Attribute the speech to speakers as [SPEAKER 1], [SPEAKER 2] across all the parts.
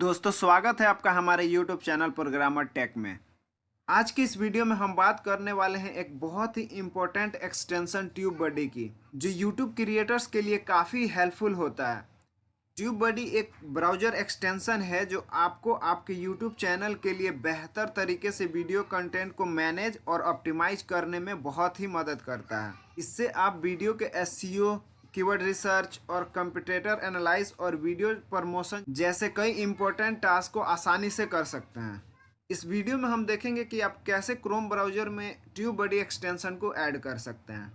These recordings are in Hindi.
[SPEAKER 1] दोस्तों स्वागत है आपका हमारे YouTube चैनल प्रोग्रामर टेक में। आज की इस वीडियो में हम बात करने वाले हैं एक बहुत ही इम्पोर्टेंट एक्सटेंशन ट्यूबबडी की, जो YouTube क्रिएटर्स के लिए काफ़ी हेल्पफुल होता है। ट्यूबबडी एक ब्राउज़र एक्सटेंशन है जो आपको आपके YouTube चैनल के लिए बेहतर तरीके से वीडियो कंटेंट को मैनेज और ऑप्टिमाइज करने में बहुत ही मदद करता है। इससे आप वीडियो के एसईओ, कीवर्ड रिसर्च और कंपटीटर एनालाइज और वीडियो प्रमोशन जैसे कई इंपॉर्टेंट टास्क को आसानी से कर सकते हैं। इस वीडियो में हम देखेंगे कि आप कैसे क्रोम ब्राउज़र में ट्यूबबडी एक्सटेंशन को ऐड कर सकते हैं।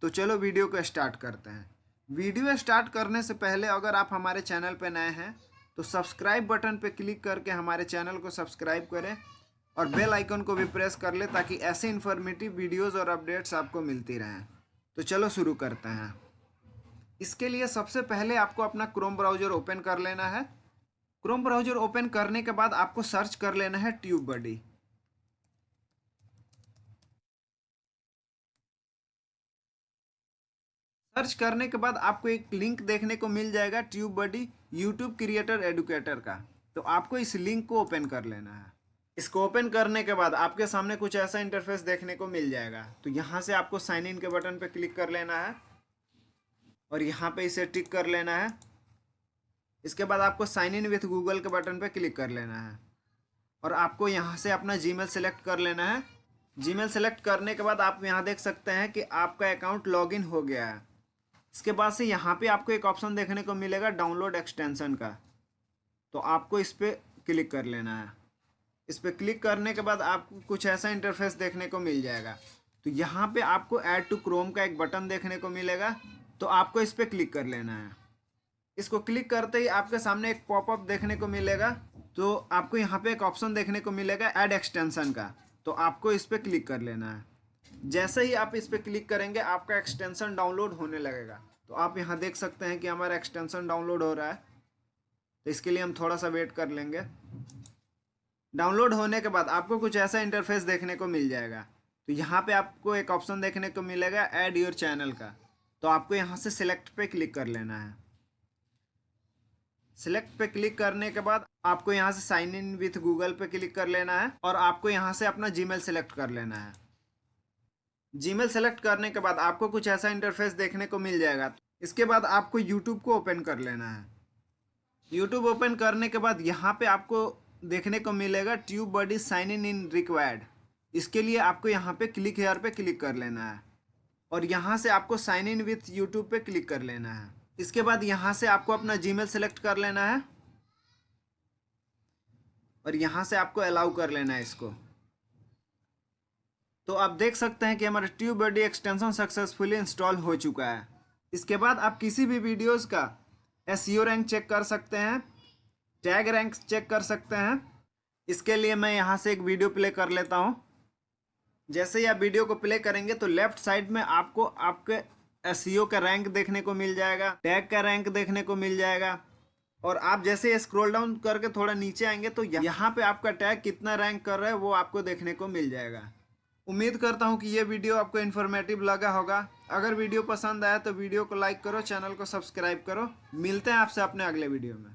[SPEAKER 1] तो चलो वीडियो को स्टार्ट करते हैं। वीडियो स्टार्ट करने से पहले अगर आप हमारे चैनल पर नए हैं तो सब्सक्राइब बटन पर क्लिक करके हमारे चैनल को सब्सक्राइब करें और बेल आइकन को भी प्रेस कर ले ताकि ऐसे इन्फॉर्मेटिव वीडियोज़ और अपडेट्स आपको मिलती रहें। तो चलो शुरू करते हैं। इसके लिए सबसे पहले आपको अपना क्रोम ब्राउज़र ओपन कर लेना है। क्रोम ब्राउज़र ओपन करने के बाद आपको सर्च कर लेना है ट्यूबबडी। सर्च करने के बाद आपको एक लिंक देखने को मिल जाएगा ट्यूबबडी यूट्यूब क्रिएटर एडुकेटर का। तो आपको इस लिंक को ओपन कर लेना है। इसको ओपन करने के बाद आपके सामने कुछ ऐसा इंटरफेस देखने को मिल जाएगा। तो यहाँ से आपको साइन इन के बटन पर क्लिक कर लेना है और यहाँ पे इसे टिक कर लेना है। इसके बाद आपको साइन इन विथ गूगल के बटन पे क्लिक कर लेना है और आपको यहाँ से अपना जीमेल सेलेक्ट कर लेना है। जीमेल सेलेक्ट करने के बाद आप यहाँ देख सकते हैं कि आपका अकाउंट लॉगिन हो गया है। इसके बाद से यहाँ पे आपको एक ऑप्शन देखने को मिलेगा डाउनलोड एक्सटेंशन का। तो आपको इस पर क्लिक कर लेना है। इस पर क्लिक करने के बाद आपको कुछ ऐसा इंटरफेस देखने को मिल जाएगा। तो यहाँ पे आपको ऐड टू क्रोम का एक बटन देखने को मिलेगा। तो आपको इस पर क्लिक कर लेना है। इसको क्लिक करते ही आपके सामने एक पॉपअप देखने को मिलेगा। तो आपको यहाँ पे एक ऑप्शन देखने को मिलेगा ऐड एक्सटेंशन का। तो आपको इस पर क्लिक कर लेना है। जैसे ही आप इस पर क्लिक करेंगे आपका एक्सटेंशन डाउनलोड होने लगेगा। तो आप यहाँ देख सकते हैं कि हमारा एक्सटेंशन डाउनलोड हो रहा है। तो इसके लिए हम थोड़ा सा वेट कर लेंगे। डाउनलोड होने के बाद आपको कुछ ऐसा इंटरफेस देखने को मिल जाएगा। तो यहाँ पे आपको एक ऑप्शन देखने को मिलेगा ऐड योर चैनल का। तो आपको यहाँ से सिलेक्ट पे क्लिक कर लेना है। सिलेक्ट पे क्लिक करने के बाद आपको यहाँ से साइन इन विथ गूगल पे क्लिक कर लेना है और आपको यहाँ से अपना जीमेल सेलेक्ट कर लेना है। जीमेल सेलेक्ट करने के बाद आपको कुछ ऐसा इंटरफेस देखने को मिल जाएगा। इसके बाद आपको यूट्यूब को ओपन कर लेना है। यूट्यूब ओपन करने के बाद यहाँ पे आपको देखने को मिलेगा ट्यूबबडी साइन इन रिक्वायर्ड। इसके लिए आपको यहाँ पे क्लिक हेयर पे क्लिक कर लेना है और यहाँ से आपको साइन इन विथ यूट्यूब पे क्लिक कर लेना है। इसके बाद यहाँ से आपको अपना जीमेल सेलेक्ट कर लेना है और यहाँ से आपको अलाउ कर लेना है इसको। तो आप देख सकते हैं कि हमारा ट्यूबबडी एक्सटेंशन सक्सेसफुली इंस्टॉल हो चुका है। इसके बाद आप किसी भी वीडियोस का एसईओ रैंक चेक कर सकते हैं, टैग रैंक चेक कर सकते हैं। इसके लिए मैं यहाँ से एक वीडियो प्ले कर लेता हूँ। जैसे ही आप वीडियो को प्ले करेंगे तो लेफ्ट साइड में आपको आपके एसईओ का रैंक देखने को मिल जाएगा, टैग का रैंक देखने को मिल जाएगा और आप जैसे स्क्रॉल डाउन करके थोड़ा नीचे आएंगे तो यहाँ पे आपका टैग कितना रैंक कर रहा है वो आपको देखने को मिल जाएगा। उम्मीद करता हूँ कि ये वीडियो आपको इन्फॉर्मेटिव लगा होगा। अगर वीडियो पसंद आया तो वीडियो को लाइक करो, चैनल को सब्सक्राइब करो। मिलते हैं आपसे अपने अगले वीडियो में।